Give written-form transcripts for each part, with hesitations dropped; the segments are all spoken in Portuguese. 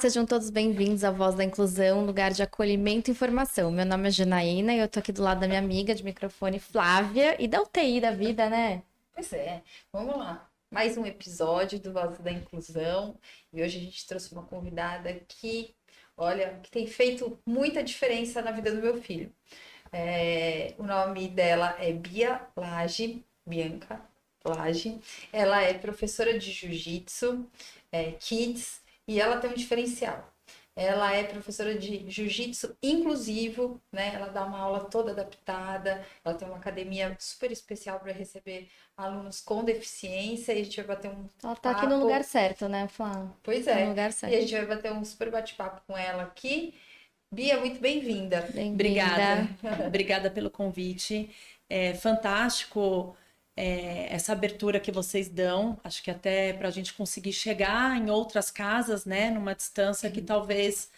sejam todos bem-vindos à Voz da Inclusão, lugar de acolhimento e informação. Meu nome é Janaína e eu tô aqui do lado da minha amiga de microfone, Flávia, e da UTI da vida, né? Pois é, vamos lá. Mais um episódio do Voz da Inclusão. E hoje a gente trouxe uma convidada que, olha, que tem feito muita diferença na vida do meu filho. O nome dela é Bia Lage, Bianca Lage. Ela é professora de Jiu-Jitsu, Kids, e ela tem um diferencial. Ela é professora de jiu-jitsu inclusivo, né? Ela dá uma aula toda adaptada, ela tem uma academia super especial para receber alunos com deficiência e a gente vai bater um Ela tá aqui no lugar certo, né, Flávia? Pois Tá no é, lugar e certo. a gente vai bater um super bate-papo com ela aqui. Bia, muito bem-vinda. Bem-vinda. Obrigada pelo convite. É fantástico essa abertura que vocês dão. Acho que até para a gente conseguir chegar em outras casas, né, numa distância que talvez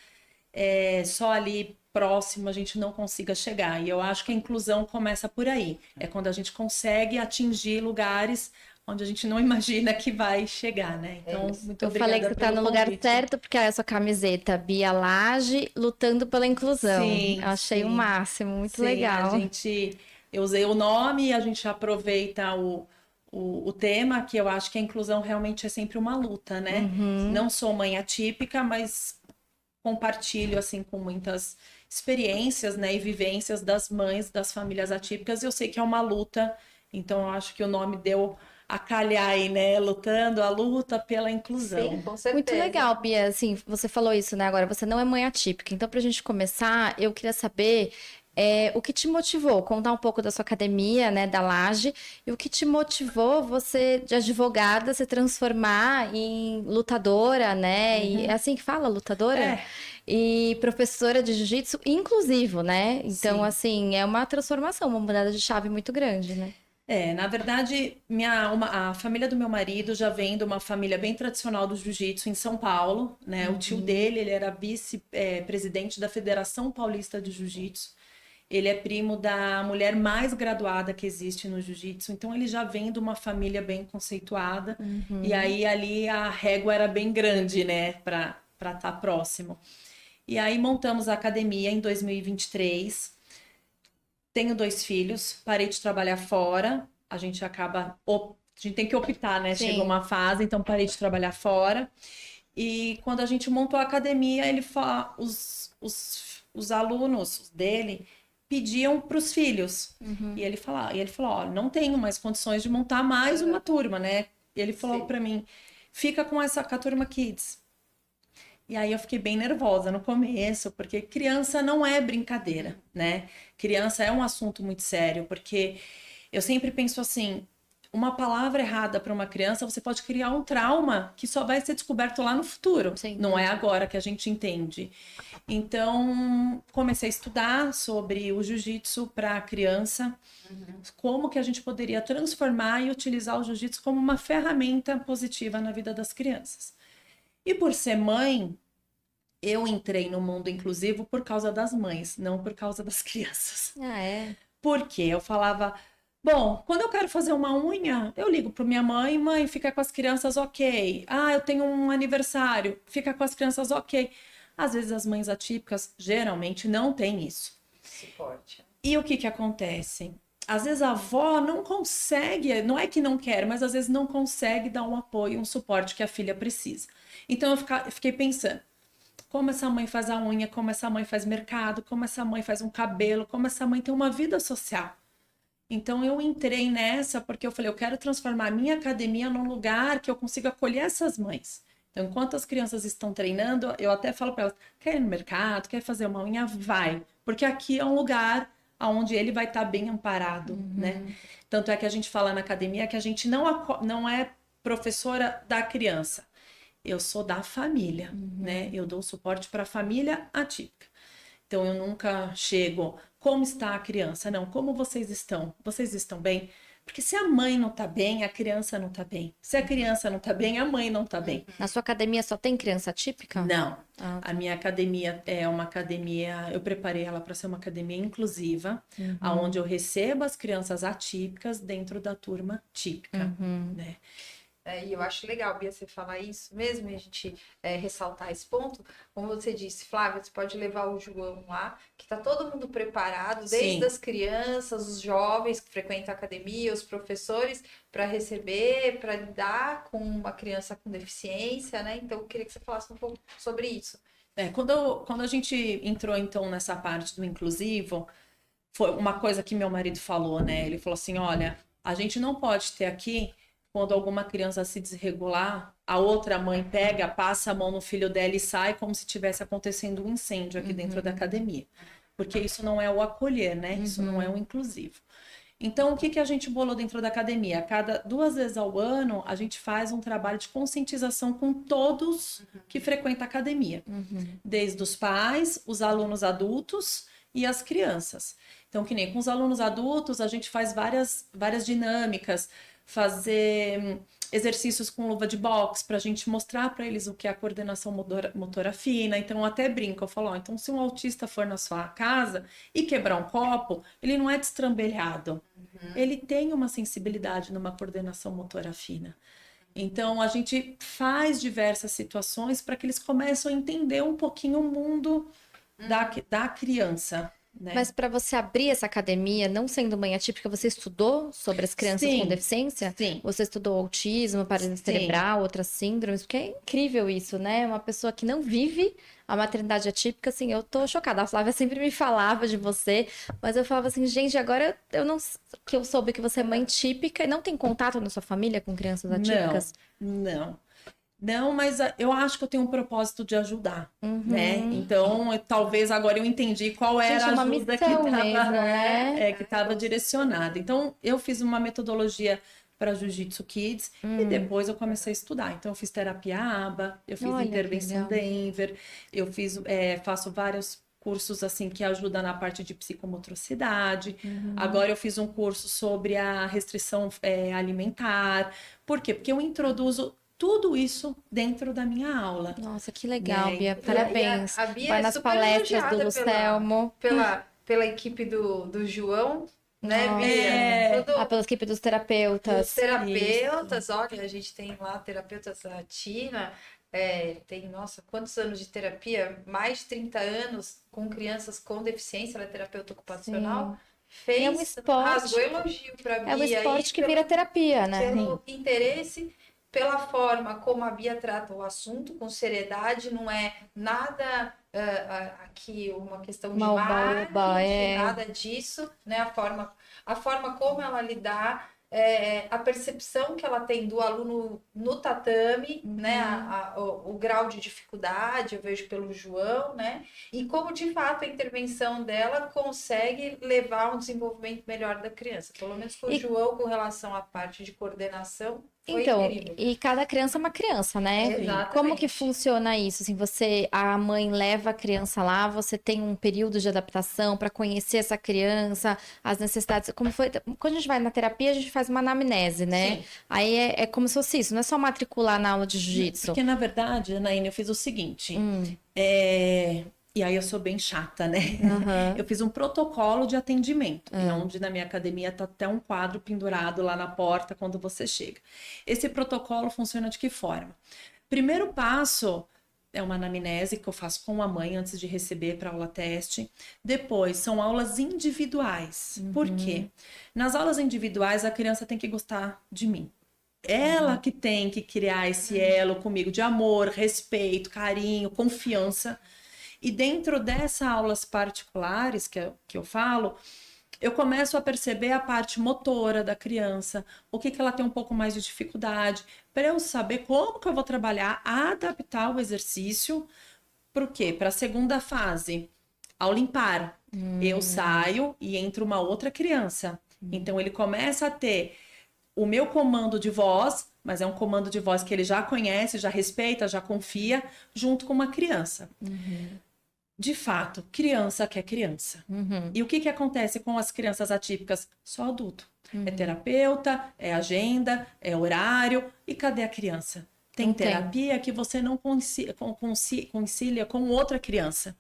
só ali próximo a gente não consiga chegar. E eu acho que a inclusão começa por aí. É quando a gente consegue atingir lugares onde a gente não imagina que vai chegar, né? Então, muito Eu obrigada falei que você tá pelo no lugar convite. certo porque é a sua camiseta, Bia Lage, lutando pela inclusão. Sim, Eu achei o sim. máximo, muito Sim, legal. eu usei o nome e a gente aproveita o tema, que eu acho que a inclusão realmente é sempre uma luta, né? Não sou mãe atípica, mas compartilho, assim, com muitas experiências, né, e vivências das mães das famílias atípicas. Eu sei que é uma luta, então eu acho que o nome deu a calhar aí, né? Lutando, a luta pela inclusão. Sim, com certeza. Muito legal, Bia. Assim, você falou isso, né? Agora, você não é mãe atípica. Então, pra gente começar, eu queria saber o que te motivou, contar um pouco da sua academia, né, da Laje, e o que te motivou você, de advogada, se transformar em lutadora, né? E é assim que fala, lutadora? É. E professora de jiu-jitsu inclusivo, né? Então, Sim. assim, é uma transformação, uma mudada de chave muito grande, né? Na verdade, a família do meu marido já vem de uma família bem tradicional do jiu-jitsu em São Paulo, né? O tio dele, ele era vice-presidente da Federação Paulista de Jiu-Jitsu. Ele é primo da mulher mais graduada que existe no jiu-jitsu, então ele já vem de uma família bem conceituada. E aí ali a régua era bem grande, né, para estar próximo. E aí montamos a academia em 2023. Tenho 2 filhos, parei de trabalhar fora, a gente tem que optar, né? Sim. Chegou uma fase, então parei de trabalhar fora. E quando a gente montou a academia, os alunos dele pediam para os filhos. E ele falou, ó, não tenho mais condições de montar mais uma turma, né? E ele falou para mim, fica com a turma Kids. E aí eu fiquei bem nervosa no começo, porque criança não é brincadeira, né? Criança é um assunto muito sério, porque eu sempre penso assim, uma palavra errada para uma criança, você pode criar um trauma que só vai ser descoberto lá no futuro. Sim. Não é agora que a gente entende. Então, comecei a estudar sobre o jiu-jitsu para criança, como que a gente poderia transformar e utilizar o jiu-jitsu como uma ferramenta positiva na vida das crianças. E por ser mãe, eu entrei no mundo inclusivo por causa das mães, não por causa das crianças. Ah, é? Por quê? Eu falava, bom, quando eu quero fazer uma unha, eu ligo para minha mãe, mãe, fica com as crianças, ok. Ah, eu tenho um aniversário, fica com as crianças, ok. Às vezes as mães atípicas geralmente não têm isso. Suporte. E o que que acontece? Às vezes a avó não consegue, não é que não quer, mas às vezes não consegue dar um apoio, um suporte que a filha precisa. Então eu fiquei pensando, como essa mãe faz a unha, como essa mãe faz mercado, como essa mãe faz um cabelo, como essa mãe tem uma vida social. Então eu entrei nessa porque eu falei, eu quero transformar a minha academia num lugar que eu consiga acolher essas mães. Então, enquanto as crianças estão treinando, eu até falo para elas, quer ir no mercado, quer fazer uma unha, vai. Porque aqui é um lugar onde ele vai estar bem amparado, né? Tanto é que a gente fala na academia que a gente não é professora da criança. Eu sou da família, né? Eu dou suporte para a família atípica. Então, eu nunca chego, como está a criança? Não, como vocês estão? Vocês estão bem? Porque se a mãe não tá bem, a criança não tá bem. Se a criança não tá bem, a mãe não tá bem. Na sua academia só tem criança típica? Não. Ah, A minha academia é uma academia, eu preparei ela para ser uma academia inclusiva, onde eu recebo as crianças atípicas dentro da turma típica, né? E eu acho legal, Bia, você falar isso mesmo, e a gente ressaltar esse ponto. Como você disse, Flávia, você pode levar o João lá, que está todo mundo preparado, desde Sim. as crianças, os jovens que frequentam a academia, os professores, para receber, para lidar com uma criança com deficiência, né? Então, eu queria que você falasse um pouco sobre isso. Quando a gente entrou, então, nessa parte do inclusivo, foi uma coisa que meu marido falou, né? Ele falou assim, olha, a gente não pode ter aqui, quando alguma criança se desregular, a outra mãe pega, passa a mão no filho dela e sai como se tivesse acontecendo um incêndio aqui dentro da academia. Porque isso não é o acolher, né? Isso não é o inclusivo. Então, o que a gente bolou dentro da academia? A cada 2 vezes ao ano, a gente faz um trabalho de conscientização com todos que frequentam a academia. Desde os pais, os alunos adultos e as crianças. Então, que nem com os alunos adultos, a gente faz várias dinâmicas, fazer exercícios com luva de boxe para a gente mostrar para eles o que é a coordenação motora fina. Então, eu até brinco, eu falo, então se um autista for na sua casa e quebrar um copo, ele não é destrambelhado. Ele tem uma sensibilidade numa coordenação motora fina. Então, a gente faz diversas situações para que eles comecem a entender um pouquinho o mundo da criança. Né? Mas para você abrir essa academia, não sendo mãe atípica, você estudou sobre as crianças com deficiência? Sim. Você estudou autismo, paralisia cerebral, outras síndromes? Porque é incrível isso, né? Uma pessoa que não vive a maternidade atípica, assim, eu tô chocada. A Flávia sempre me falava de você, mas eu falava assim, gente, agora que eu soube que você é mãe típica e não tem contato na sua família com crianças atípicas? Não, mas eu acho que eu tenho um propósito de ajudar, né? Então, talvez agora eu entendi qual era a ajuda que estava direcionada. Então, eu fiz uma metodologia para Jiu-Jitsu Kids e depois eu comecei a estudar. Então, eu fiz terapia ABA, eu fiz intervenção Denver, eu faço vários cursos assim que ajudam na parte de psicomotricidade. Agora eu fiz um curso sobre a restrição alimentar. Por quê? Porque eu introduzo tudo isso dentro da minha aula. Nossa, que legal, Bia. Parabéns. A Bia vai nas palestras do Lucelmo. Pela equipe do João, né, Bia? Pela equipe dos terapeutas. Os terapeutas, olha, a gente tem lá terapeutas, a Tina, tem, nossa, quantos anos de terapia? Mais de 30 anos com crianças com deficiência, ela é terapeuta ocupacional. Fez, é um esporte. Rasgou elogio para Bia. É um esporte que vira terapia, né? Pelo interesse, pela forma como a Bia trata o assunto, com seriedade, não é nada aqui uma questão de marketing, nada disso, né? A forma como ela lidar, a percepção que ela tem do aluno no tatame, né? O grau de dificuldade, eu vejo pelo João, né? E como, de fato, a intervenção dela consegue levar a um desenvolvimento melhor da criança. Pelo menos com o João, com relação à parte de coordenação, foi incrível. E cada criança é uma criança, né? Exatamente. Como que funciona isso? Assim, a mãe leva a criança lá, você tem um período de adaptação para conhecer essa criança, as necessidades. Como foi? Quando a gente vai na terapia, a gente faz uma anamnese, né? Sim. Aí é como se fosse isso, não é só matricular na aula de jiu-jitsu. Porque, na verdade, Anaína, eu fiz o seguinte. E aí eu sou bem chata, né? Eu fiz um protocolo de atendimento, onde na minha academia tá até um quadro pendurado lá na porta quando você chega. Esse protocolo funciona de que forma? Primeiro passo é uma anamnese que eu faço com a mãe antes de receber para aula teste. Depois são aulas individuais. Por quê? Nas aulas individuais a criança tem que gostar de mim. Ela que tem que criar esse elo comigo de amor, respeito, carinho, confiança. E dentro dessas aulas particulares que eu falo, eu começo a perceber a parte motora da criança, o que ela tem um pouco mais de dificuldade, para eu saber como que eu vou trabalhar, adaptar o exercício. Para o quê? Para a segunda fase, ao limpar. Eu saio e entra uma outra criança. Então, ele começa a ter o meu comando de voz, mas é um comando de voz que ele já conhece, já respeita, já confia, junto com uma criança. De fato, criança quer criança. E o que acontece com as crianças atípicas? Só adulto. É terapeuta, é agenda, é horário. E cadê a criança? Tem terapia que você não concilia com outra criança.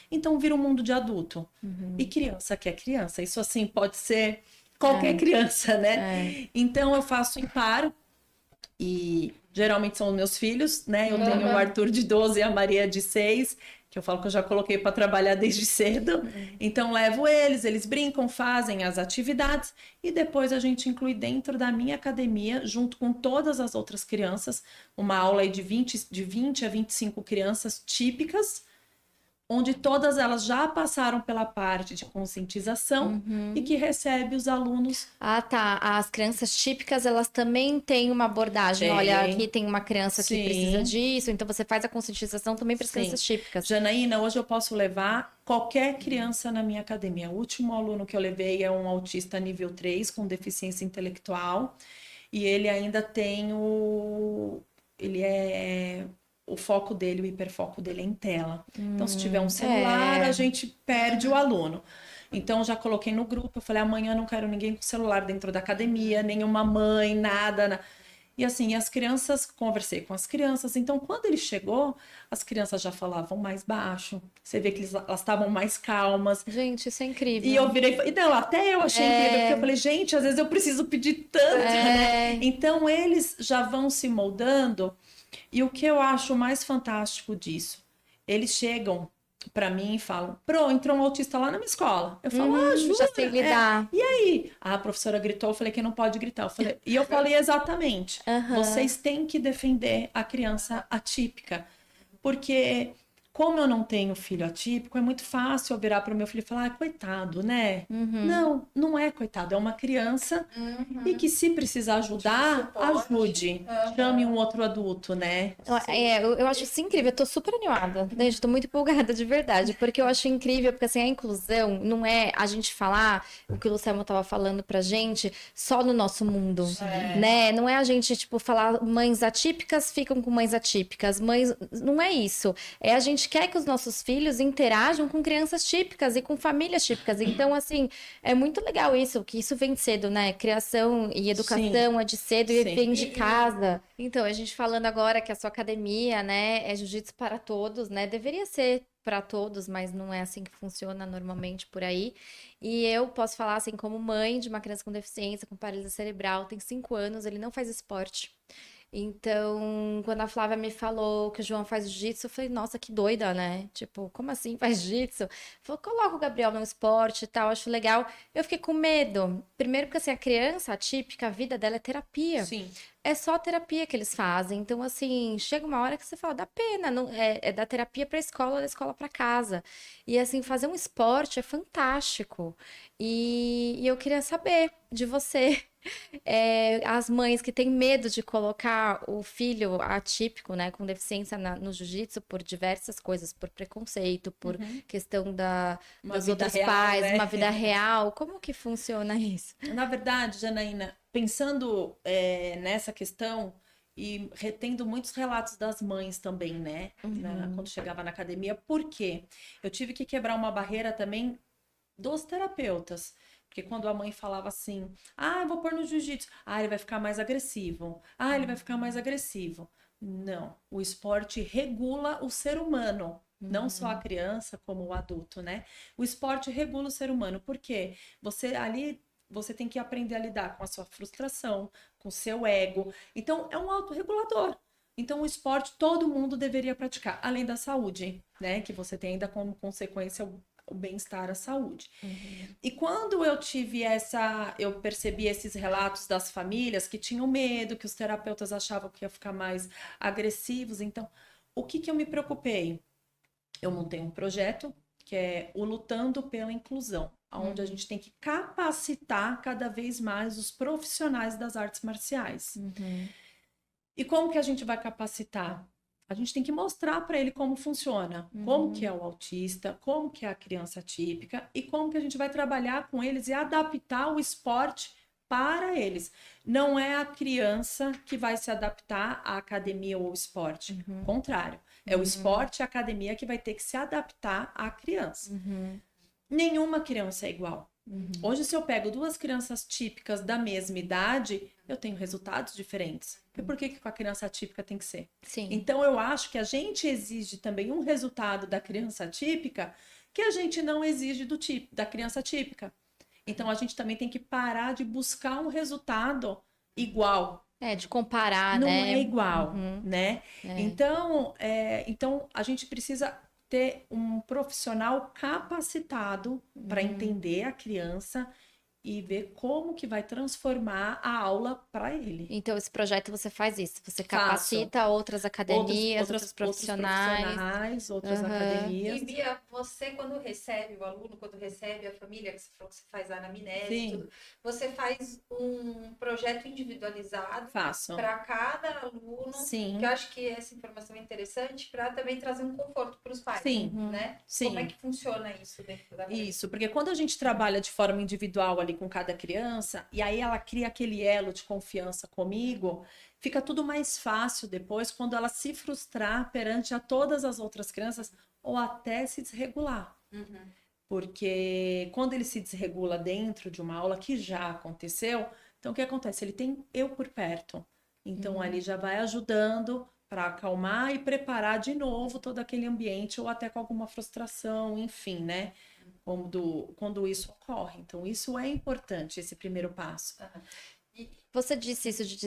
Então vira um mundo de adulto. E criança quer criança. Isso assim pode ser qualquer criança, né? Então eu faço impar. E geralmente são os meus filhos, né? Eu tenho o Arthur de 12 e a Maria de 6, que eu falo que eu já coloquei para trabalhar desde cedo. Então levo eles brincam, fazem as atividades e depois a gente inclui dentro da minha academia, junto com todas as outras crianças, uma aula aí de 20 a 25 crianças típicas, onde todas elas já passaram pela parte de conscientização e que recebe os alunos. Ah, tá. As crianças típicas, elas também têm uma abordagem. Tem. Olha, aqui tem uma criança que Sim. precisa disso, então você faz a conscientização também para as crianças típicas. Janaína, hoje eu posso levar qualquer criança na minha academia. O último aluno que eu levei é um autista nível 3 com deficiência intelectual e ele ainda tem o foco dele, o hiperfoco dele é em tela. Então, se tiver um celular, a gente perde o aluno. Então, já coloquei no grupo, eu falei, amanhã não quero ninguém com celular dentro da academia, nenhuma mãe, nada. E assim, as crianças, conversei com as crianças, então quando ele chegou, as crianças já falavam mais baixo, você vê que elas estavam mais calmas. Gente, isso é incrível. E eu virei, não, até eu achei incrível, porque eu falei, gente, às vezes eu preciso pedir tanto, né? Então eles já vão se moldando, e o que eu acho mais fantástico disso, eles chegam para mim e falam, entrou um autista lá na minha escola. Eu falo, jura? Já sei lidar. E aí? A professora gritou, eu falei que não pode gritar. Eu falei exatamente, vocês têm que defender a criança atípica, porque como eu não tenho filho atípico, é muito fácil eu virar para o meu filho e falar, coitado, né? Não, não é coitado, é uma criança e que se precisar ajudar, ajude. Chame um outro adulto, né? Eu acho isso incrível, eu tô super animada, gente, tô muito empolgada de verdade, porque eu acho incrível, porque assim, a inclusão não é a gente falar o que o Luciano tava falando pra gente só no nosso mundo, né? Não é a gente, tipo, falar mães atípicas ficam com mães atípicas, não é isso, é a gente quer que os nossos filhos interajam com crianças típicas e com famílias típicas. Então, assim, é muito legal isso, que isso vem cedo, né? Criação e educação é de cedo e vem de casa. Então, a gente falando agora que a sua academia, né, é jiu-jitsu para todos, né? Deveria ser para todos, mas não é assim que funciona normalmente por aí. E eu posso falar, assim, como mãe de uma criança com deficiência, com paralisia cerebral, tem 5 anos, ele não faz esporte. Então, quando a Flávia me falou que o João faz jiu-jitsu, eu falei, nossa, que doida, né? Tipo, como assim faz jiu-jitsu? Falou, coloca o Gabriel no esporte e tal, acho legal. Eu fiquei com medo. Primeiro porque, assim, a criança atípica, a vida dela é terapia. Sim. É só terapia que eles fazem. Então, assim, chega uma hora que você fala, dá pena. Não, é da terapia para a escola, da escola para casa. E, assim, fazer um esporte é fantástico. E eu queria saber de você. As mães que têm medo de colocar o filho atípico, né, com deficiência no jiu-jitsu por diversas coisas, por preconceito, por questão dos outros real, pais, né? uma vida real. Como que funciona isso? Na verdade, Janaína, pensando nessa questão e retendo muitos relatos das mães também, né? Quando chegava na academia, por quê? Eu tive que quebrar uma barreira também dos terapeutas. Porque quando a mãe falava assim, eu vou pôr no jiu-jitsu, ele vai ficar mais agressivo, ele vai ficar mais agressivo. Não, o esporte regula o ser humano, não só a criança como o adulto, né? O esporte regula o ser humano, porque você tem que aprender a lidar com a sua frustração, com o seu ego. Então, é um autorregulador. Então, o esporte todo mundo deveria praticar, além da saúde, né? Que você tem ainda como consequência o bem-estar, a saúde. E quando eu percebi esses relatos das famílias que tinham medo, que os terapeutas achavam que ia ficar mais agressivos, então, o que eu me preocupei? Eu montei um projeto que é o Lutando pela Inclusão, onde a gente tem que capacitar cada vez mais os profissionais das artes marciais. E como que a gente vai capacitar? A gente tem que mostrar para ele como funciona, como que é o autista, como que é a criança típica e como que a gente vai trabalhar com eles e adaptar o esporte para eles. Não é a criança que vai se adaptar à academia ou ao esporte. Contrário, é o esporte e a academia que vai ter que se adaptar à criança. Nenhuma criança é igual. Hoje, se eu pego 2 crianças típicas da mesma idade, eu tenho resultados diferentes. E por que com a criança típica tem que ser? Sim. Então, eu acho que a gente exige também um resultado da criança típica que a gente não exige da criança típica. Então, a gente também tem que parar de buscar um resultado igual. De comparar, Não né? é igual, Uhum. né? Então a gente precisa ter um profissional capacitado para entender a criança e ver como que vai transformar a aula para ele. Então, esse projeto você faz isso, você Faço. capacita outras academias, outros Outros profissionais. outras Aham. E academias. Bia, você quando recebe o aluno, quando recebe a família, que você falou que você faz a anamnese e Sim, tudo, você faz um projeto individualizado faço. para cada aluno, Sim, que eu acho que essa informação é interessante para também trazer um conforto para os pais, sim, né? sim. Como é que funciona isso dentro da academia? Isso, porque quando a gente trabalha de forma individual ali com cada criança, e aí ela cria aquele elo de confiança comigo, fica tudo mais fácil depois quando ela se frustrar perante a todas as outras crianças ou até se desregular. Porque quando ele se desregula dentro de uma aula, que já aconteceu, então o que acontece? Ele tem eu por perto. Então ali já vai ajudando para acalmar e preparar de novo todo aquele ambiente, ou até com alguma frustração, enfim, né? Quando isso ocorre. Então, isso é importante, esse primeiro passo. Você disse isso de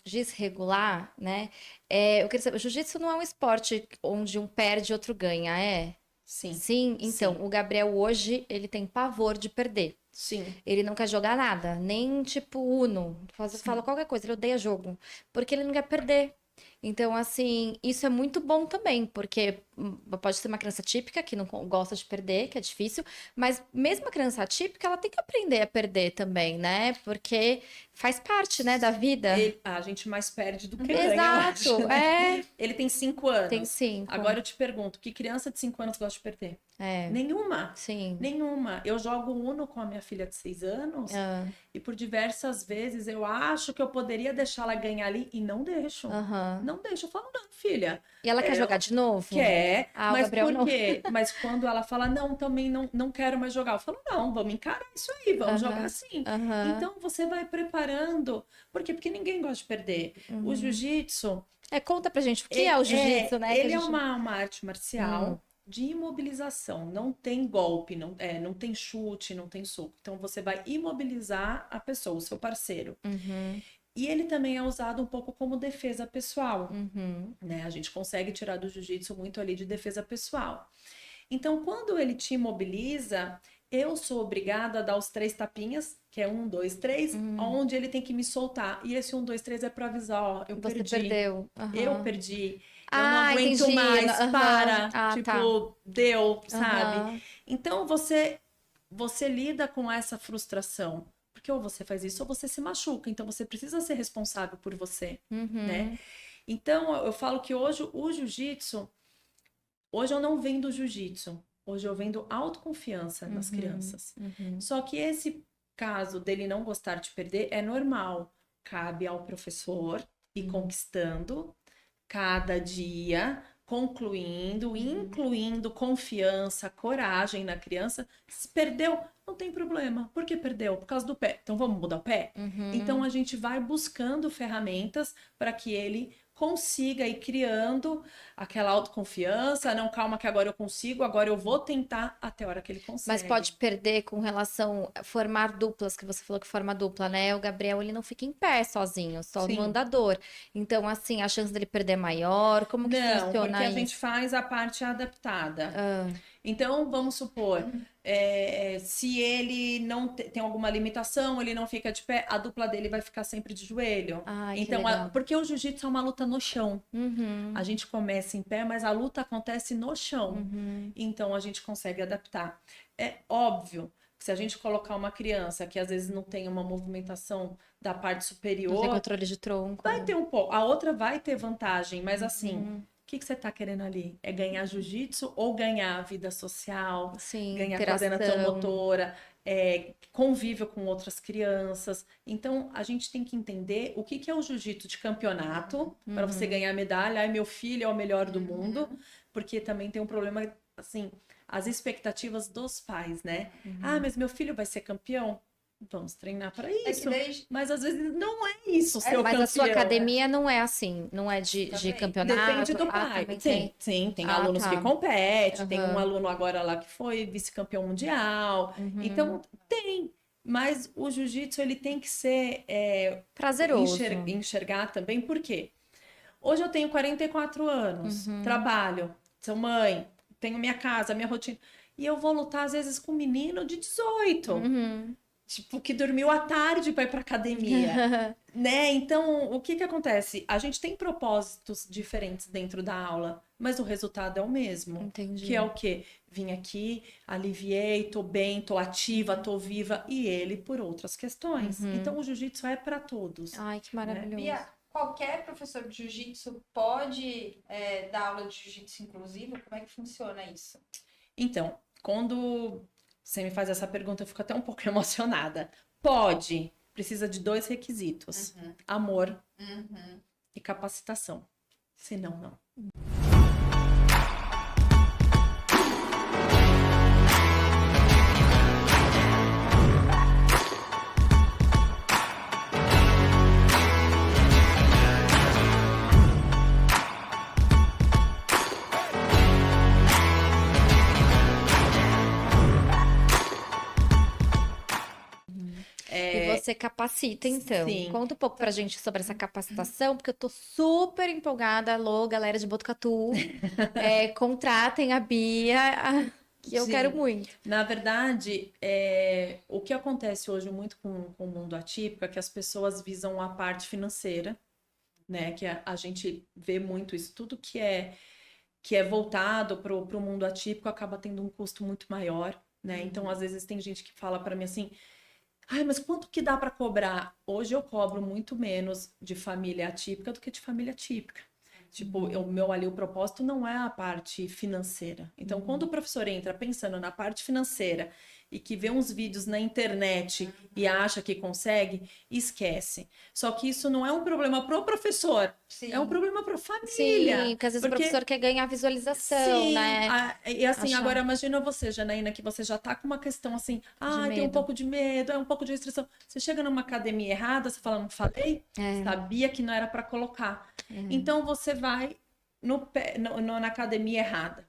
desregular, né? Eu queria saber, o jiu-jitsu não é um esporte onde um perde e outro ganha, é? Sim, Sim, então, sim, o Gabriel hoje, ele tem pavor de perder. sim, Ele não quer jogar nada, nem tipo Uno, fala qualquer coisa, ele odeia jogo, porque ele não quer perder. Então, assim, isso é muito bom também, porque pode ser uma criança típica que não gosta de perder, que é difícil, mas mesmo a criança típica, ela tem que aprender a perder também, né? Porque faz parte, né, da vida. a gente mais perde do que ganha, eu Exato, acho, né? é. Ele tem 5 Tem anos. 5. Agora eu te pergunto, que criança de 5 anos gosta de perder? É, Nenhuma. sim. Nenhuma. Eu jogo Uno com a minha filha de 6 anos Ah, e por diversas vezes eu acho que eu poderia deixá-la ganhar ali e não deixo. aham. Não deixo. Eu falo, não, filha. E ela quer jogar de novo? Quer, Ah, o mas Gabriel por não. quê? Mas quando ela fala, não, também não quero mais jogar, eu falo, não, vamos encarar isso aí, vamos jogar Aham, assim. aham. Então você vai preparando. Por quê? Porque ninguém gosta de perder. O jiu-jitsu, Conta pra gente o que é o jiu-jitsu, né? Que a ele é gente... uma arte marcial de imobilização. Não tem golpe, não tem chute, não tem soco. Então você vai imobilizar a pessoa, o seu parceiro. Uhum, E ele também é usado um pouco como defesa pessoal, uhum. né? A gente consegue tirar do jiu-jitsu muito ali de defesa pessoal. Então, quando ele te imobiliza, eu sou obrigada a dar os 3 tapinhas, que é 1, 2, 3, onde ele tem que me soltar. E esse 1, 2, 3 é para avisar, ó, eu Você perdi. perdeu. Eu Aham. perdi. Eu não Ah, aguento entendi. mais, Aham. para. Ah, tá. Tipo, deu, sabe? Aham. Então, você lida com essa frustração. Porque ou você faz isso ou você se machuca. Então, você precisa ser responsável por você, né? Então, eu falo que hoje o jiu-jitsu... Hoje eu não vendo jiu-jitsu. Hoje eu vendo autoconfiança nas crianças. Só que esse caso dele não gostar de perder é normal. Cabe ao professor ir conquistando cada dia, concluindo, incluindo confiança, coragem na criança. Se perdeu, não tem problema. Por que perdeu? Por causa do pé. Então vamos mudar o pé? Então a gente vai buscando ferramentas para que ele consiga ir criando aquela autoconfiança. Não, calma que agora eu consigo, agora eu vou tentar até a hora que ele consegue. Mas pode perder com relação a formar duplas, que você falou que forma dupla, né? O Gabriel, ele não fica em pé sozinho, só Sim. no andador. Então, assim, a chance dele perder é maior. Como que Não, funciona porque a isso? gente faz a parte adaptada. Ah, Então, vamos supor, se ele não tem alguma limitação, ele não fica de pé, a dupla dele vai ficar sempre de joelho. ai, que Então, legal. porque o jiu-jitsu é uma luta no chão. Uhum, A gente começa em pé, mas a luta acontece no chão. uhum. Então, a gente consegue adaptar. É óbvio que se a gente colocar uma criança que às vezes não tem uma movimentação da parte Não tem superior, controle de tronco. vai ter um pouco. A outra vai ter vantagem, mas assim, Uhum. o que você tá querendo ali? É ganhar jiu-jitsu ou ganhar vida social, Sim, ganhar interação. coordenação motora, convívio com outras crianças? Então, a gente tem que entender o que é o jiu-jitsu de campeonato, para você ganhar medalha. Ai, meu filho é o melhor do mundo, porque também tem um problema, assim, as expectativas dos pais, né? Ah, mas meu filho vai ser campeão? Vamos treinar para É que isso. daí Mas às vezes não é isso, ser o Mas a sua campeão. academia não é assim, não é de Também. campeonato. Depende do pai. também Sim, sim, tem Ah, alunos tá. que competem, tem um Aham. aluno agora lá que foi vice-campeão mundial. Então, tem. Mas o jiu-jitsu, ele tem que ser Prazeroso. enxergar também, por quê? Hoje eu tenho 44 anos, trabalho, sou mãe, tenho minha casa, minha rotina, e eu vou lutar às vezes com um menino de 18, tipo, que dormiu à tarde para ir para academia, né? Então, o que acontece? A gente tem propósitos diferentes dentro da aula, mas o resultado é o mesmo. Entendi. Que é o quê? Vim aqui, aliviei, tô bem, tô ativa, tô viva, e ele por outras questões. Então, o jiu-jitsu é para todos. Ai, que maravilhoso. Bia, qualquer professor de jiu-jitsu pode dar aula de jiu-jitsu inclusivo? Como é que funciona isso? Então, quando você me faz essa pergunta, eu fico até um pouco emocionada. Pode, precisa de 2 requisitos: amor e capacitação. Senão, não. E você capacita, então. Sim. Conta um pouco pra gente sobre essa capacitação, porque eu tô super empolgada. Alô, galera de Botucatu. Contratem a Bia, que eu Sim. quero muito. Na verdade, o que acontece hoje muito com o mundo atípico é que as pessoas visam a parte financeira, né? Que a gente vê muito isso. Tudo que é voltado para o mundo atípico acaba tendo um custo muito maior, né? Então, às vezes, tem gente que fala para mim assim: ai, mas quanto que dá para cobrar? Hoje eu cobro muito menos de família atípica do que de família típica. Tipo, o propósito não é a parte financeira. Então, quando o professor entra pensando na parte financeira e que vê uns vídeos na internet e acha que consegue, esquece. Só que isso não é um problema pro professor, Sim. é um problema pro família. Sim, porque às vezes o professor quer ganhar visualização, Sim, né? e assim, Achar. agora imagina você, Janaína, que você já tá com uma questão assim, tem um medo. pouco de medo, um pouco de restrição. Você chega numa academia errada, você fala, não falei? Sabia que não era para colocar. Então você vai na academia errada.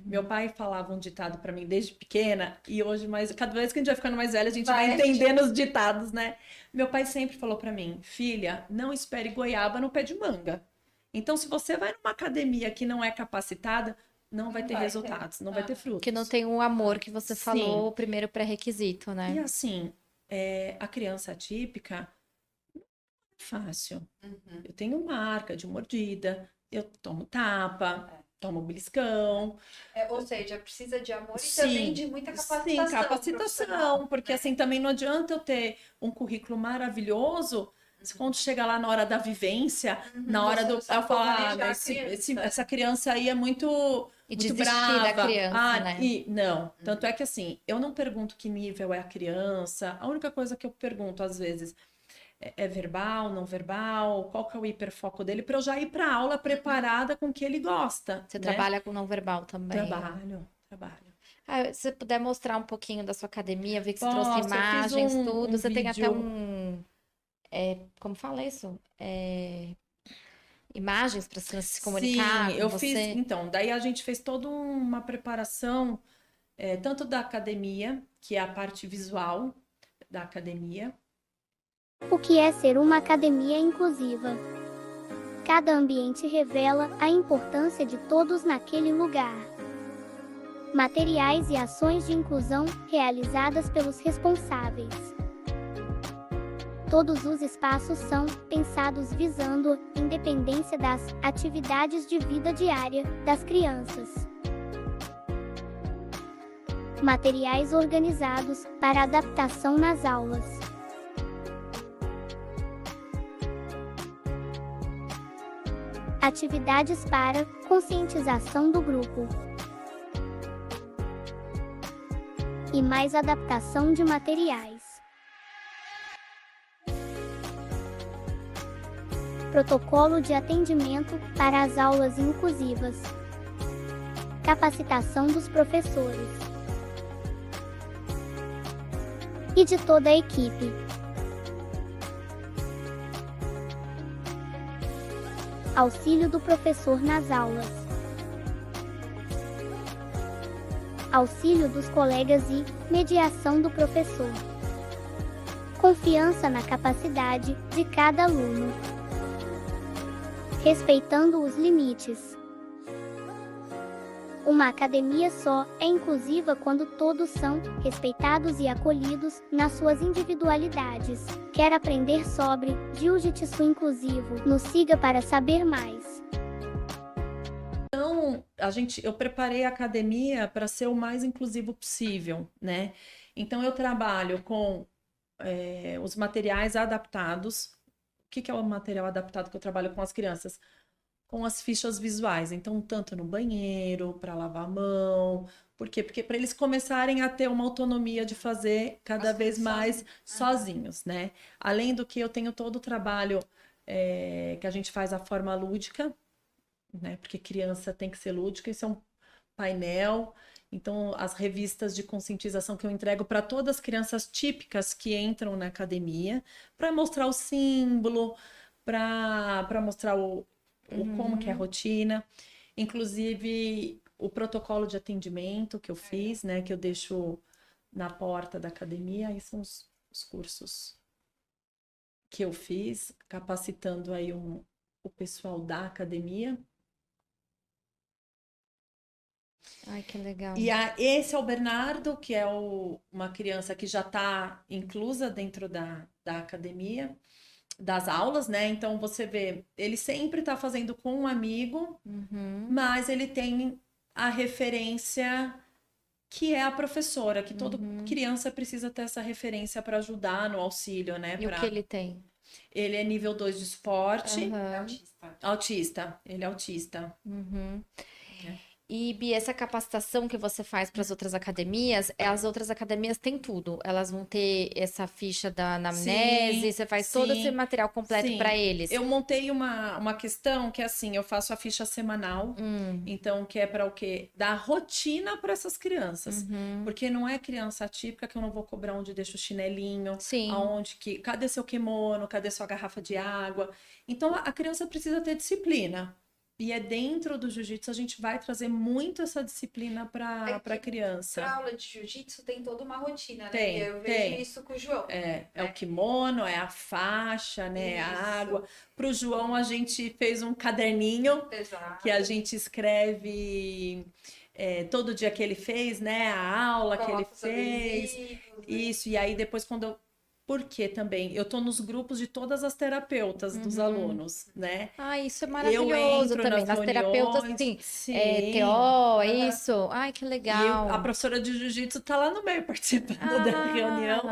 Meu pai falava um ditado para mim desde pequena, e hoje, cada vez que a gente vai ficando mais velha, a gente vai entendendo os ditados, né? Meu pai sempre falou para mim: filha, não espere goiaba no pé de manga. Então, se você vai numa academia que não é capacitada, não vai ter resultados, não vai ter frutos. Que não tem o amor que você Sim. falou, o primeiro pré-requisito, né? E assim, a criança atípica não é fácil. Eu tenho marca de mordida, eu tomo tapa, tomo beliscão. Ou seja, precisa de amor e Sim, também de muita capacitação. Sim, capacitação, porque assim, também não adianta eu ter um currículo maravilhoso, quando chega lá na hora da vivência, na hora do... Eu falar, essa criança aí é muito desistir da criança, né? Não, tanto é que assim, eu não pergunto que nível é a criança, a única coisa que eu pergunto às vezes é verbal, não verbal, qual que é o hiperfoco dele, para eu já ir para aula preparada com o que ele gosta. Você trabalha com não verbal também? Trabalho. Se você puder mostrar um pouquinho da sua academia, vi que você Posso, trouxe imagens, tudo. Você vídeo. tem até como fala isso? Imagens para se comunicar. Sim, eu você. fiz. Então, daí a gente fez toda uma preparação, tanto da academia, que é a parte visual da academia. O que é ser uma academia inclusiva? Cada ambiente revela a importância de todos naquele lugar. Materiais e ações de inclusão realizadas pelos responsáveis. Todos os espaços são pensados visando a independência das atividades de vida diária das crianças. Materiais organizados para adaptação nas aulas. Atividades para conscientização do grupo. E mais adaptação de materiais. Protocolo de atendimento para as aulas inclusivas. Capacitação dos professores. E de toda a equipe. Auxílio do professor nas aulas. Auxílio dos colegas e mediação do professor. Confiança na capacidade de cada aluno. Respeitando os limites. Uma academia só é inclusiva quando todos são respeitados e acolhidos nas suas individualidades. Quer aprender sobre Jiu-Jitsu inclusivo? Nos siga para saber mais. Então, eu preparei a academia para ser o mais inclusivo possível, né? Então, eu trabalho com os materiais adaptados. O que é o material adaptado que eu trabalho com as crianças? Com as fichas visuais. Então, tanto no banheiro, para lavar a mão. Por quê? Porque para eles começarem a ter uma autonomia de fazer cada vez mais sozinhos, né? Além do que eu tenho todo o trabalho que a gente faz a forma lúdica, né? Porque criança tem que ser lúdica. Isso é um painel. Então, as revistas de conscientização que eu entrego para todas as crianças típicas que entram na academia, para mostrar o símbolo, para mostrar como que é a rotina. Inclusive, o protocolo de atendimento que eu fiz, né? Que eu deixo na porta da academia. Aí são os cursos que eu fiz, capacitando aí o pessoal da academia. Ai, que legal. E esse é o Bernardo, que é uma criança que já está inclusa dentro da academia, das aulas, né? Então você vê, ele sempre está fazendo com um amigo, mas ele tem a referência que é a professora, que toda criança precisa ter essa referência para ajudar no auxílio, né? E o que ele tem? Ele é nível 2 de esporte. Uhum. Autista. Ele é autista. E, Bia, essa capacitação que você faz para as outras academias, as outras academias têm tudo. Elas vão ter essa ficha da anamnese, Sim, você faz todo esse material completo sim. para eles. Eu montei uma questão que é assim, eu faço a ficha semanal, então que é para o quê? Dar rotina para essas crianças. Porque não é criança atípica que eu não vou cobrar onde deixa o chinelinho, Sim. cadê seu kimono, cadê sua garrafa de água. Então a criança precisa ter disciplina. E é dentro do jiu-jitsu a gente vai trazer muito essa disciplina para a criança. Para aula de jiu-jitsu tem toda uma rotina, né? Tem, Eu vejo isso com o João. É o kimono, é a faixa, né? É a água. Para o João a gente fez um caderninho. Exato. Que a gente escreve todo dia que ele fez, né? A aula que ele fez. Isso, e aí depois Porque também eu tô nos grupos de todas as terapeutas dos alunos, né? Ah, isso é maravilhoso também. Nas terapeutas, sim. Sim. TO, isso. Ai, que legal. E a professora de jiu-jitsu tá lá no meio participando da reunião.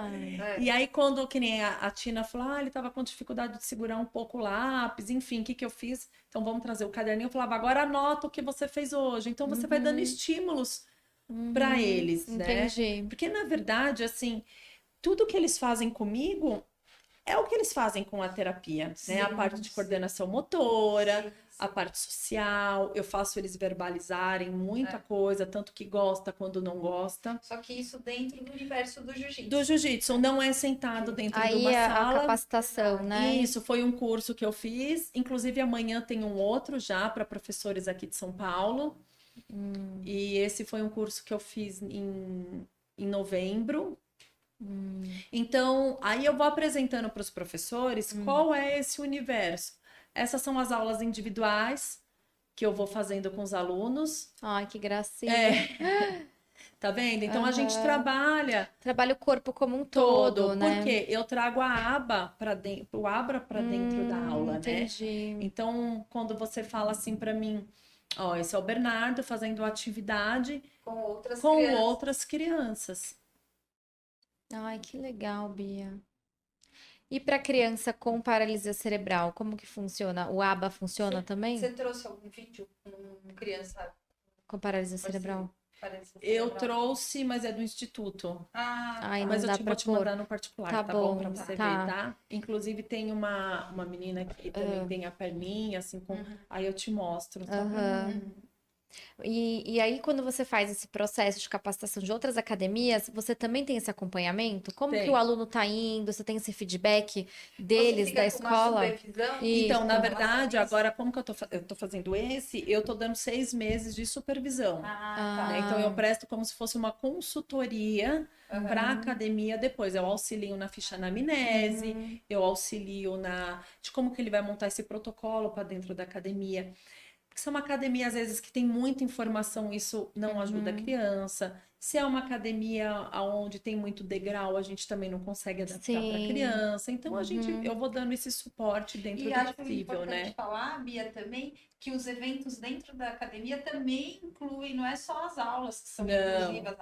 E aí, que nem a Tina falou, ele tava com dificuldade de segurar um pouco o lápis, enfim, o que eu fiz? Então vamos trazer o caderninho. Eu falava, agora anota o que você fez hoje. Então você vai dando estímulos para eles, né? Entendi. Porque na verdade, assim, tudo que eles fazem comigo é o que eles fazem com a terapia, né? A parte de coordenação motora, a parte social, eu faço eles verbalizarem muita coisa, tanto que gosta quanto não gosta. Só que isso dentro do universo do jiu-jitsu. Do jiu-jitsu, não é sentado dentro de uma sala. A capacitação, né? Isso, foi um curso que eu fiz. Inclusive, amanhã tem um outro já para professores aqui de São Paulo. E esse foi um curso que eu fiz em novembro. Então, aí eu vou apresentando para os professores qual é esse universo. Essas são as aulas individuais que eu vou fazendo com os alunos. Ai, que gracinha. Tá vendo? Então a gente trabalha o corpo como um todo, né? Porque eu trago a aba para dentro, o abra para dentro da aula, entendi. né? Então, quando você fala assim para mim, esse é o Bernardo fazendo atividade com outras crianças. Ai, que legal, Bia. E para criança com paralisia cerebral, como que funciona? O ABA funciona também? Você trouxe algum vídeo com criança com paralisia cerebral? Eu trouxe, mas é do instituto. Mas eu vou te mandar no particular, tá bom? Pra você ver, tá? Inclusive tem uma menina que também tem a perninha, assim, aí eu te mostro. E aí, quando você faz esse processo de capacitação de outras academias, você também tem esse acompanhamento? Como que Tem. o aluno está indo? Você tem esse feedback Você deles, fica da com uma escola? supervisão? Então, na Isso. verdade, agora, como que eu tô fazendo eu tô dando 6 meses de supervisão. Ah, Né? tá. Então, eu presto como se fosse uma consultoria para a academia depois. Eu auxilio na ficha anamnese, eu auxilio de como que ele vai montar esse protocolo para dentro da academia. Porque se é uma academia, às vezes, que tem muita informação, isso não ajuda a criança. Se é uma academia onde tem muito degrau, a gente também não consegue adaptar para a Sim. criança. Então, eu vou dando esse suporte dentro E do acho possível, importante né? falar, Bia, também, que os eventos dentro da academia também incluem, não é só as aulas que são Não. inclusivas.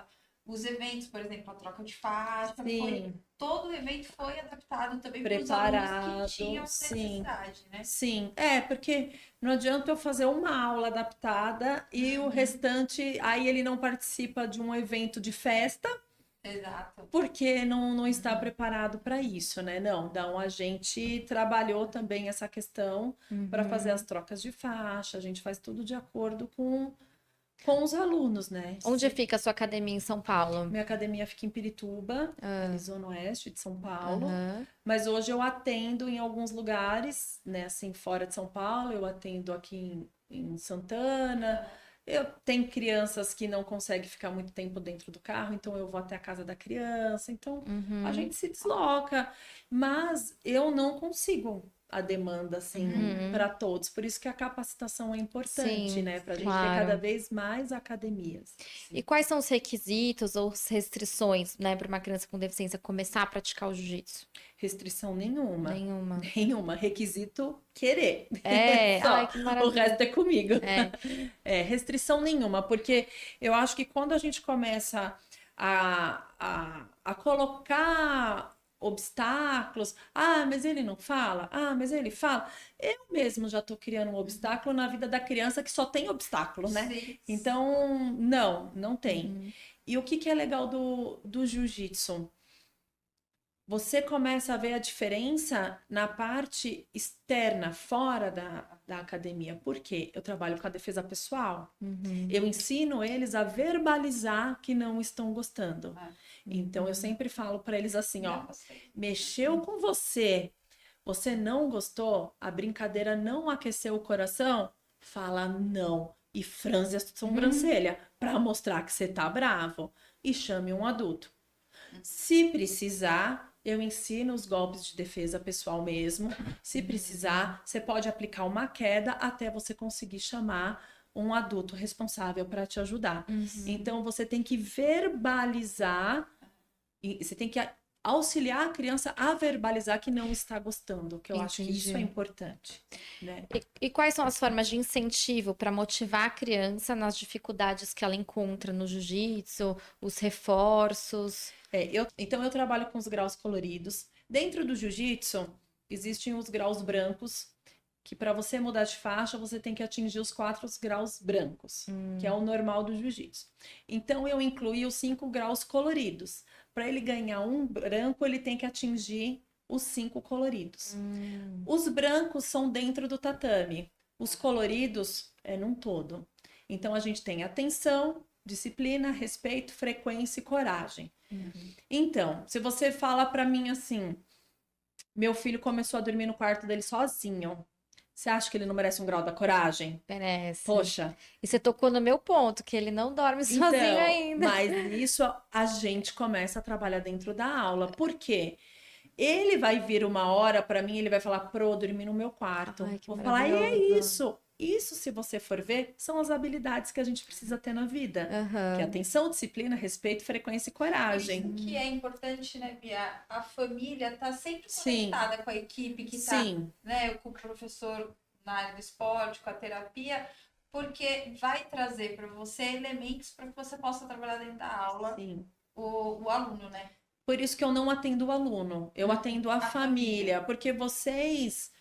Os eventos, por exemplo, a troca de faixa, Sim. todo o evento foi adaptado também para os alunos que tinham necessidade, né? Sim, porque não adianta eu fazer uma aula adaptada e o restante, aí ele não participa de um evento de festa, Exato. porque não está preparado para isso, né? Não, então a gente trabalhou também essa questão para fazer as trocas de faixa, a gente faz tudo de acordo com os alunos, né? Onde fica a sua academia em São Paulo? Minha academia fica em Pirituba, ali Zona Oeste de São Paulo. Aham. Mas hoje eu atendo em alguns lugares, né? Assim, fora de São Paulo, eu atendo aqui em Santana. Eu tenho crianças que não conseguem ficar muito tempo dentro do carro, então eu vou até a casa da criança. Então a gente se desloca, mas eu não consigo a demanda assim para todos. Por isso que a capacitação é importante, Sim, né? Para a gente ter claro. cada vez mais academias. E quais são os requisitos ou restrições, né, para uma criança com deficiência começar a praticar o jiu-jitsu? Restrição nenhuma. Nenhuma. Nenhuma. Requisito querer. É, Só. ai, que O maravilha. resto é comigo. É. Restrição nenhuma, porque eu acho que quando a gente começa a colocar obstáculos, mas ele não fala, mas ele fala, eu mesmo já estou criando um obstáculo na vida da criança que só tem obstáculo, né? Sim. Então, não tem. E o que é legal do jiu-jitsu? Você começa a ver a diferença na parte externa, fora da academia. Por quê? Eu trabalho com a defesa pessoal. Eu ensino eles a verbalizar que não estão gostando. Então, eu sempre falo para eles assim, mexeu com você, você não gostou, a brincadeira não aqueceu o coração, fala não. E franze a sobrancelha para mostrar que você tá bravo. E chame um adulto. Se precisar, eu ensino os golpes de defesa pessoal mesmo. Se precisar, você pode aplicar uma queda até você conseguir chamar um adulto responsável para te ajudar. Então, você tem que verbalizar, e você tem que auxiliar a criança a verbalizar que não está gostando, que eu acho que isso é importante, né? E quais são as formas de incentivo para motivar a criança nas dificuldades que ela encontra no jiu-jitsu, os reforços? Então eu trabalho com os graus coloridos. Dentro do jiu-jitsu, existem os graus brancos, que para você mudar de faixa, você tem que atingir os 4 graus brancos, que é o normal do jiu-jitsu. Então eu incluí os 5 graus coloridos. Para ele ganhar um branco, ele tem que atingir os 5 coloridos. Os brancos são dentro do tatame. Os coloridos é num todo. Então a gente tem atenção, disciplina, respeito, frequência e coragem. Então, se você fala para mim assim, meu filho começou a dormir no quarto dele sozinho, você acha que ele não merece um grau da coragem? Merece. Poxa. E você tocou no meu ponto, que ele não dorme sozinho ainda. Mas isso a gente começa a trabalhar dentro da aula. Por quê? Ele vai vir uma hora para mim, ele vai falar, Pro, dormi no meu quarto. Ai, que Vou falar, e é maravilhoso. isso. Isso, se você for ver, são as habilidades que a gente precisa ter na vida. Que é Aham. atenção, disciplina, respeito, frequência e coragem. Isso que é importante, né, Bia? A família tá sempre Sim. conectada com a equipe que tá, Sim, né, com o professor na área do esporte, com a terapia, porque vai trazer para você elementos para que você possa trabalhar dentro da aula sim. o aluno, né? Por isso que eu não atendo o aluno, eu atendo a família, porque vocês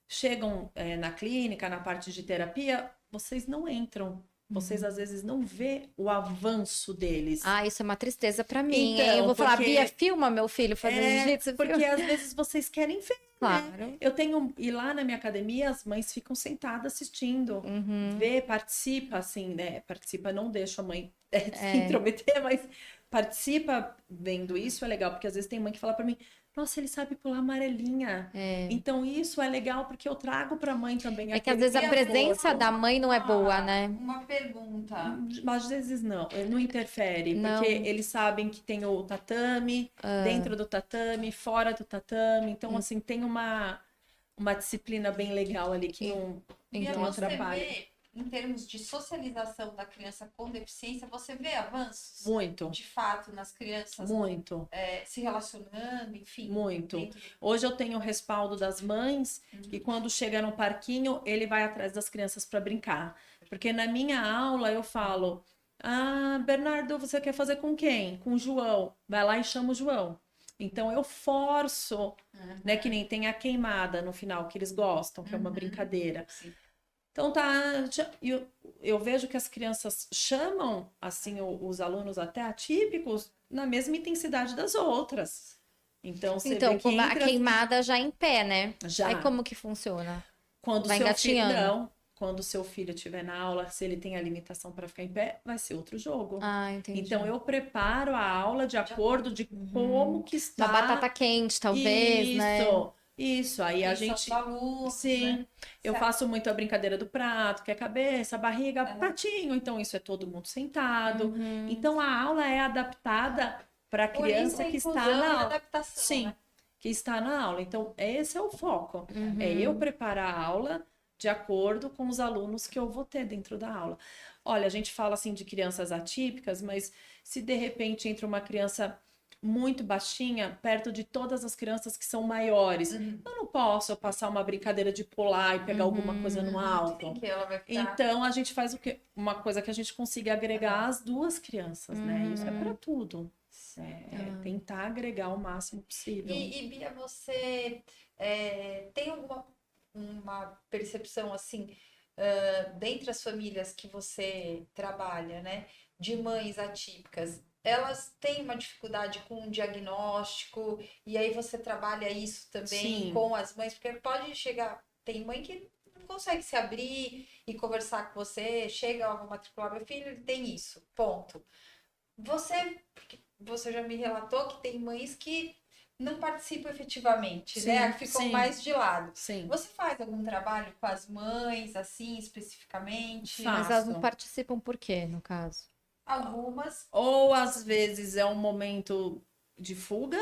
chegam na clínica, na parte de terapia, vocês não entram Vocês às vezes não vê o avanço deles. Ah, isso é uma tristeza pra mim, Então, hein? Eu vou falar, porque- Bia, filma meu filho fazendo jiu-jitsu. Porque às vezes vocês querem ver. Claro. Eu tenho, e lá na minha academia as mães ficam sentadas assistindo, vê, participa, assim, né? Participa, não deixa a mãe se intrometer, mas participa vendo isso, é legal, porque às vezes tem mãe que fala pra mim, nossa, ele sabe pular amarelinha. Então isso é legal porque eu trago pra mãe também. É que às vezes a presença da mãe não é boa, né? Uma pergunta. Mas às vezes não interfere, Não. porque eles sabem que tem o tatame, dentro do tatame, fora do tatame, então assim, tem uma disciplina bem legal ali que não E não você atrapalha. vê, em termos de socialização da criança com deficiência, você vê avanços? Muito, De fato, nas crianças muito, se relacionando, enfim. muito. dentro- Hoje eu tenho o respaldo das mães e quando chega no parquinho, ele vai atrás das crianças para brincar. Porque na minha aula eu falo, ah, Bernardo, você quer fazer com quem? Com o João. Vai lá e chama o João. Então eu forço, né? Que nem tem a queimada no final, que eles gostam, que é uma brincadeira. Sim. Então tá, eu vejo que as crianças chamam assim os alunos até atípicos na mesma intensidade das outras. Então você Então, vê que como a entre as- queimada já em pé, né? Já. Aí como que funciona? quando vai seu filho engatinhando. não, quando seu filho estiver na aula, se ele tem a limitação para ficar em pé, vai ser outro jogo. Ah, entendi. Então eu preparo a aula de acordo de como que está. Uma batata quente, talvez, isso, né? Isso, aí a Quem são gente os alunos, sim, né? eu Certo. faço muito a brincadeira do prato, que é cabeça, barriga, pratinho, então isso é todo mundo sentado. Então a aula é adaptada para a Por isso criança a que está inclusão e na a aula. adaptação, Sim, né? que está na aula. Então esse é o foco. É eu preparar a aula de acordo com os alunos que eu vou ter dentro da aula. Olha, a gente fala assim de crianças atípicas, mas se de repente entra uma criança muito baixinha, perto de todas as crianças que são maiores, eu não posso passar uma brincadeira de pular e pegar alguma coisa no alto. Sim, que ela vai ficar... Então a gente faz o quê? Uma coisa que a gente consiga agregar as duas crianças, né? Isso é para tudo. É tentar agregar o máximo possível. E Bia, você tem uma percepção assim, dentre as famílias que você trabalha, né, de mães atípicas, elas têm uma dificuldade com o diagnóstico, e aí você trabalha isso também Sim. com as mães, porque pode chegar, tem mãe que não consegue se abrir e conversar com você, chega, ó, vou matricular meu filho, ele tem isso, ponto. Você já me relatou que tem mães que não participam efetivamente, Sim, né? Que ficam sim. mais de lado. Sim. Você faz algum trabalho com as mães, assim, especificamente? Faço. Mas elas não participam por quê, no caso? Algumas. Ou às vezes é um momento de fuga,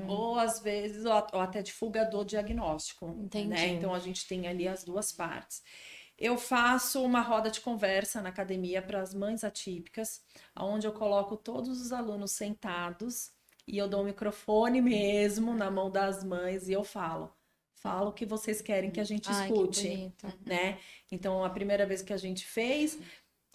ou às vezes, ou até de fuga do diagnóstico. Entendi. Né? Então a gente tem ali as duas partes. Eu faço uma roda de conversa na academia para as mães atípicas, onde eu coloco todos os alunos sentados e eu dou o microfone mesmo na mão das mães e eu falo o que vocês querem que a gente Ai, que escute, bonito. né? Então, a primeira vez que a gente fez,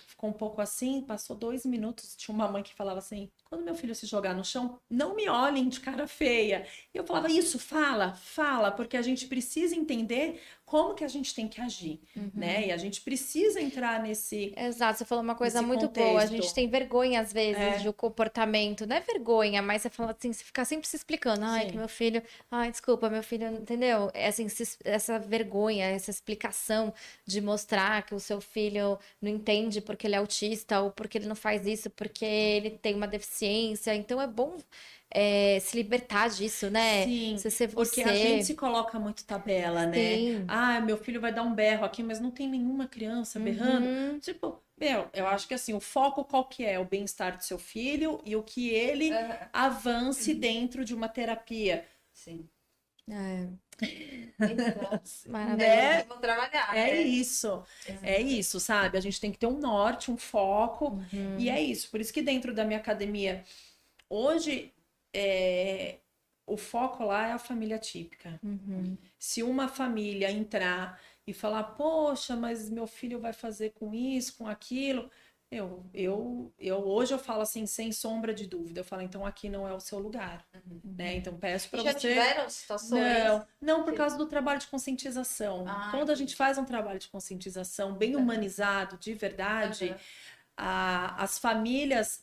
ficou um pouco assim, passou 2 minutos, tinha uma mãe que falava assim, quando meu filho se jogar no chão, não me olhem de cara feia. E eu falava, isso, fala, porque a gente precisa entender como que a gente tem que agir, né? E a gente precisa entrar nesse... Exato, você falou uma coisa Nesse muito boa. A contexto. gente tem vergonha, às vezes, do comportamento. Não é vergonha, mas você fala assim, você fica sempre se explicando. Ai, Sim. que meu filho... Ai, desculpa, meu filho... Entendeu? É assim, essa vergonha, essa explicação de mostrar que o seu filho não entende porque ele é autista ou porque ele não faz isso, porque ele tem uma deficiência. Então, é bom se libertar disso, né? Sim, Você ser porque você. a gente se coloca muito tabela, né? Sim. Ah, meu filho vai dar um berro aqui, mas não tem nenhuma criança berrando. Tipo, eu acho que assim, o foco qual que é? O bem-estar do seu filho e o que ele avance dentro de uma terapia. Sim. É, Então, maravilhoso. Né? vou trabalhar. É né? isso, sabe? A gente tem que ter um norte, um foco, e é isso. Por isso que dentro da minha academia, hoje, o foco lá é a família típica. Se uma família entrar e falar, poxa, mas meu filho vai fazer com isso, com aquilo, Hoje eu falo assim, sem sombra de dúvida. Eu falo, então aqui não é o seu lugar, né? Então peço para Já você. tiveram situações? Não, por causa do trabalho de conscientização. Quando a gente faz um trabalho de conscientização bem humanizado, de verdade, as famílias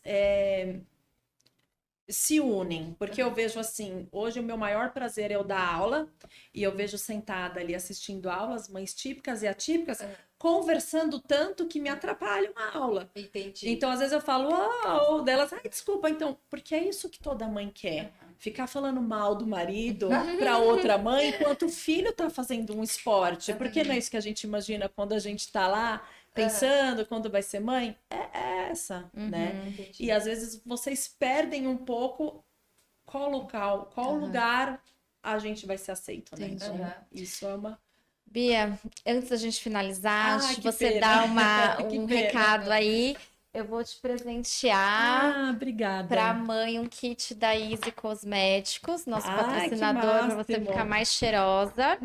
se unem, porque eu vejo assim, hoje o meu maior prazer é eu dar aula, e eu vejo sentada ali assistindo aulas, mães típicas e atípicas, conversando tanto que me atrapalha uma aula. Entendi. Então, às vezes eu falo, ou delas, ai, desculpa, então, porque é isso que toda mãe quer. Ficar falando mal do marido para outra mãe, enquanto o filho tá fazendo um esporte. Porque não é isso que a gente imagina quando a gente tá lá, pensando quando vai ser mãe? É essa, né? Entendi. E às vezes vocês perdem um pouco qual local, qual lugar a gente vai ser aceito, né? Entendi. Então, isso é uma... Bia, antes da gente finalizar, Ai, se que você pena. dá Que um pena. recado aí, eu vou te presentear obrigada. para mãe um kit da Easy Cosméticos, nosso Ai, que patrocinador, para você máximo. ficar mais cheirosa.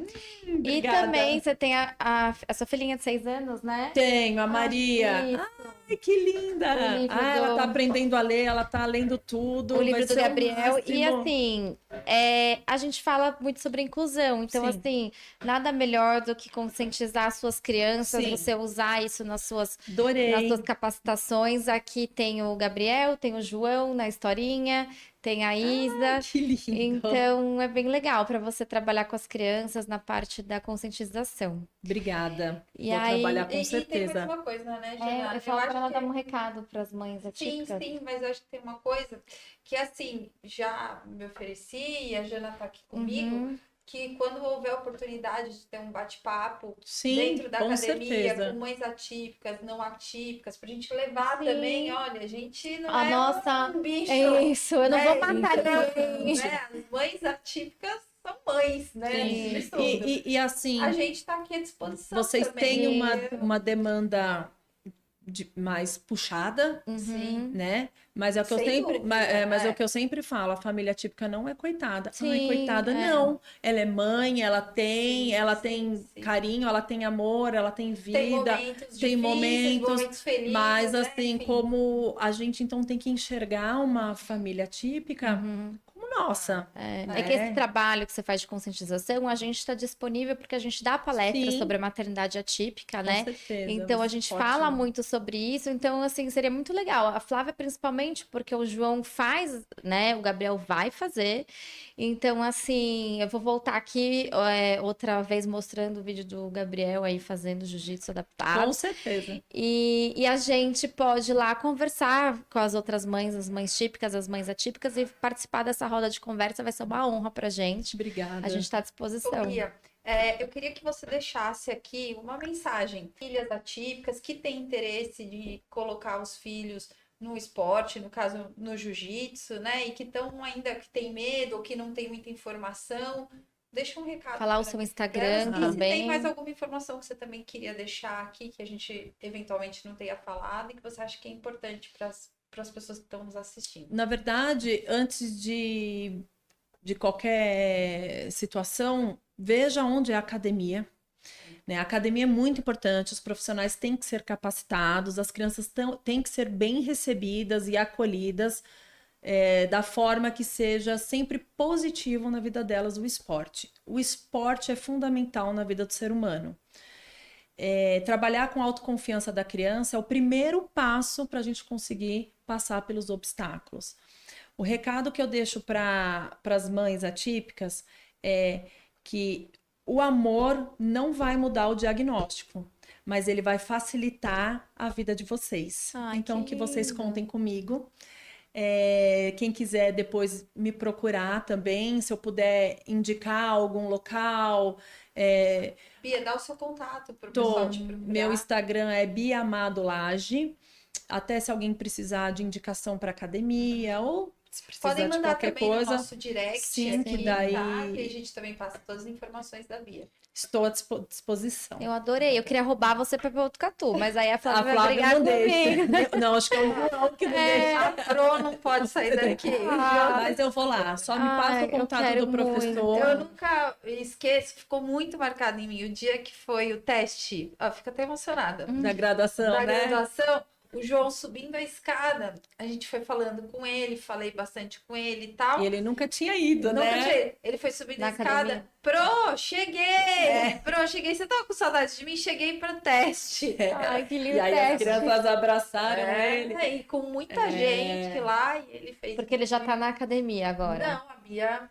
E Obrigada. também você tem a sua filhinha de 6 anos, né? Tenho, a Maria. Isso. Ai, que linda! O livro Ela do- tá aprendendo a ler, ela tá lendo tudo. O vai livro do ser o Gabriel. E máximo. assim, a gente fala muito sobre inclusão. Então, Sim. assim, nada melhor do que conscientizar as suas crianças, Sim. você usar isso nas suas Adorei. capacitações. Aqui tem o Gabriel, tem o João na historinha, tem a Isa. Que lindo. Então, é bem legal para você trabalhar com as crianças na parte da conscientização. Obrigada. E Vou aí- trabalhar com E tem mais certeza. uma coisa, né, Jana? Eu falo para ela que dar um recado para as mães Sim, atípicas. sim, mas eu acho que tem uma coisa que, assim, já me ofereci e a Jana tá aqui comigo, Uhum. que quando houver oportunidade de ter um bate-papo Sim, dentro da com academia, certeza. com mães atípicas, não atípicas, pra gente levar Sim. também, olha, a gente não A é nossa- um bicho. É isso, eu não né? vou matar Então, ninguém. né? As mães atípicas são mães, né? Sim. Antes de tudo. E assim, A gente tá aqui à disposição vocês também. têm uma demanda mais puxada, Sim. né? Mas é o que eu Sem sempre, dúvida, mas é é. o que eu sempre falo, a família típica não é coitada. Ai, Sim, coitada, é. não. Ela é mãe, ela tem, Sim. carinho, ela tem amor, ela tem vida. Tem momentos tem difíceis, momentos, felizes, Mas né? assim, Enfim. como a gente então tem que enxergar uma família típica Uhum. como nossa. É que esse trabalho que você faz de conscientização, a gente está disponível porque a gente dá palestra Sim. sobre a maternidade atípica, Com né? certeza. Então a gente fala muito sobre isso, então assim, seria muito legal. A Flávia principalmente porque o João faz, né? O Gabriel vai fazer. Então assim, eu vou voltar aqui outra vez mostrando o vídeo do Gabriel aí fazendo jiu-jitsu adaptado. Com certeza. E a gente pode ir lá conversar com as outras mães, as mães típicas, as mães atípicas e participar dessa roda de conversa vai ser uma honra pra gente. Obrigada. A gente está à disposição. Ô, Bia, eu queria que você deixasse aqui uma mensagem. Filhas atípicas que têm interesse de colocar os filhos no esporte, no caso no jiu-jitsu, né? E que estão ainda, que tem medo ou que não tem muita informação. Deixa um recado. Falar o pra seu elas. Instagram E se também. tem mais alguma informação que você também queria deixar aqui, que a gente eventualmente não tenha falado e que você acha que é importante para as pessoas que estão nos assistindo? Na verdade, antes de qualquer situação, veja onde é a academia. Né? A academia é muito importante, os profissionais têm que ser capacitados, as crianças têm que ser bem recebidas e acolhidas da forma que seja sempre positivo na vida delas o esporte. O esporte é fundamental na vida do ser humano. Trabalhar com a autoconfiança da criança é o primeiro passo para a gente conseguir passar pelos obstáculos. O recado que eu deixo para as mães atípicas é que o amor não vai mudar o diagnóstico, mas ele vai facilitar a vida de vocês. Ai, Então, que vocês lindo. contem comigo. Quem quiser depois me procurar também, se eu puder indicar algum local. Bia, dá o seu contato para o pessoal te procurar. Meu Instagram é Bia Amado Lage. Até se alguém precisar de indicação para academia ou se precisar Podem de mandar qualquer também coisa, no nosso direct. sim, aqui, que daí- tá? Que a gente também passa todas as informações da Bia. estou à disposição. Eu adorei. Eu queria roubar você para Botucatu, mas aí a A Flávia vai Flávia brigar não comigo. deixa. Não, acho que é o João que não deixa. A Pro não pode sair daqui. Mas eu vou lá. Só me passa Ai, o eu contato quero do professor. Eu nunca esqueço, ficou muito marcado em mim o dia que foi o teste. Ó, fico até emocionada. Da graduação, Da né? graduação, o João subindo a escada, a gente foi falando com ele, falei bastante com ele e tal. E ele nunca tinha ido, né? Ele foi subindo Na a escada. academia. Pro, cheguei! Pro, cheguei. Você tava com saudade de mim? Cheguei pro teste. Ai, que lindo E aí as teste. crianças abraçaram ele. E com muita gente lá, e ele fez. Porque ele já tá na academia agora. Não, a Bia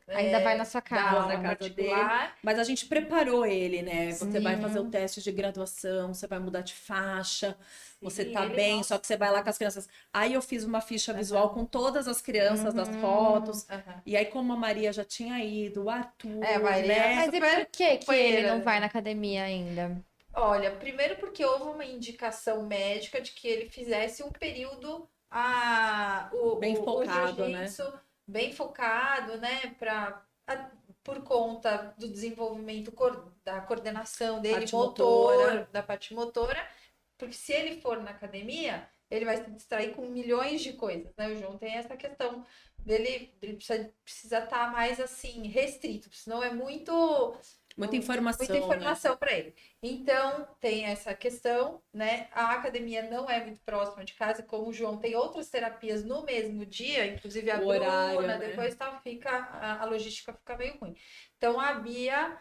Ainda vai na sua dá casa. aula na casa particular. Mas a gente preparou ele, né? Você Sim. vai fazer o teste de graduação, você vai mudar de faixa, você Sim, tá ele bem, não- só que você vai lá com as crianças. Aí eu fiz uma ficha visual com todas as crianças, das fotos. Aham. E aí, como a Maria já tinha ido, o Arthur, É, a Maria- né? Mas e super por que ele companheira, não né? vai na academia ainda? Olha, primeiro porque houve uma indicação médica de que ele fizesse um período Bem focado, o jiu-jitsu bem focado, né? Por conta do desenvolvimento da coordenação dele, Parte motor, motora. da parte motora. Porque se ele for na academia, ele vai se distrair com milhões de coisas, né? O João tem essa questão dele, ele precisa estar mais assim, restrito, senão é Muita informação. muita informação para ele. Então, tem essa questão, né? A academia não é muito próxima de casa, como o João tem outras terapias no mesmo dia, inclusive a O horário, Bruna, né? depois tá, a logística fica meio ruim. Então, a Bia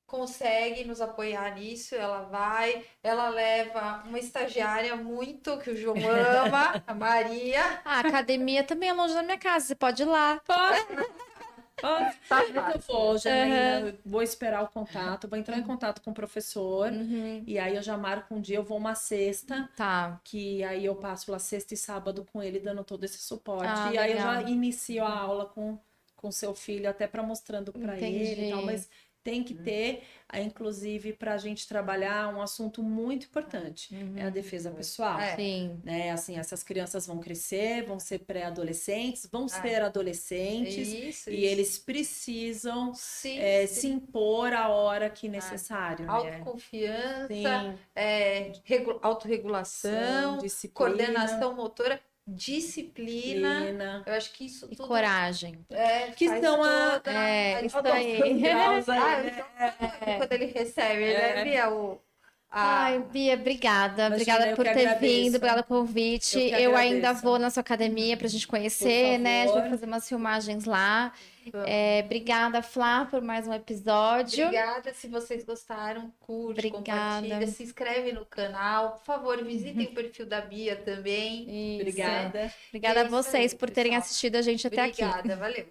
consegue nos apoiar nisso, ela leva uma estagiária muito, que o João ama, a Maria. A academia também é longe da minha casa, você pode ir lá. Tá, eu vou, Janaína, eu vou esperar o contato, vou entrar em contato com o professor, e aí eu já marco um dia, eu vou uma sexta, Tá. que aí eu passo lá sexta e sábado com ele, dando todo esse suporte. Ah, E aí eu legal. já inicio a aula com seu filho, até para mostrando para ele e tal, Entendi. mas tem que ter, inclusive, para a gente trabalhar um assunto muito importante, é a defesa pessoal. É. Sim. Né? Assim, essas crianças vão crescer, vão ser pré-adolescentes, vão ser adolescentes, Isso, e eles precisam se se impor a hora que necessário, né? autoconfiança, Sim, autorregulação, disciplina, coordenação motora, disciplina. disciplina. Eu acho que isso E tudo coragem. Que faz são toda isso a aí. graus aí, Ah, né? então, quando ele recebe, né, Bia, Ai, Bia, obrigada. Imagina, Obrigada eu por que ter agradeço. vindo, obrigada pelo convite. Eu que Eu ainda agradeço. vou na sua academia pra gente conhecer, Por né? A gente vai favor. fazer umas filmagens lá. Vamos. Obrigada, Flá, por mais um episódio. Obrigada, se vocês gostaram, curte, Obrigada. compartilha, se inscreve no canal, por favor, visitem o perfil da Bia também. Isso. Obrigada. Obrigada a É isso vocês aí, por terem pessoal. assistido a gente até aqui. Obrigada, valeu.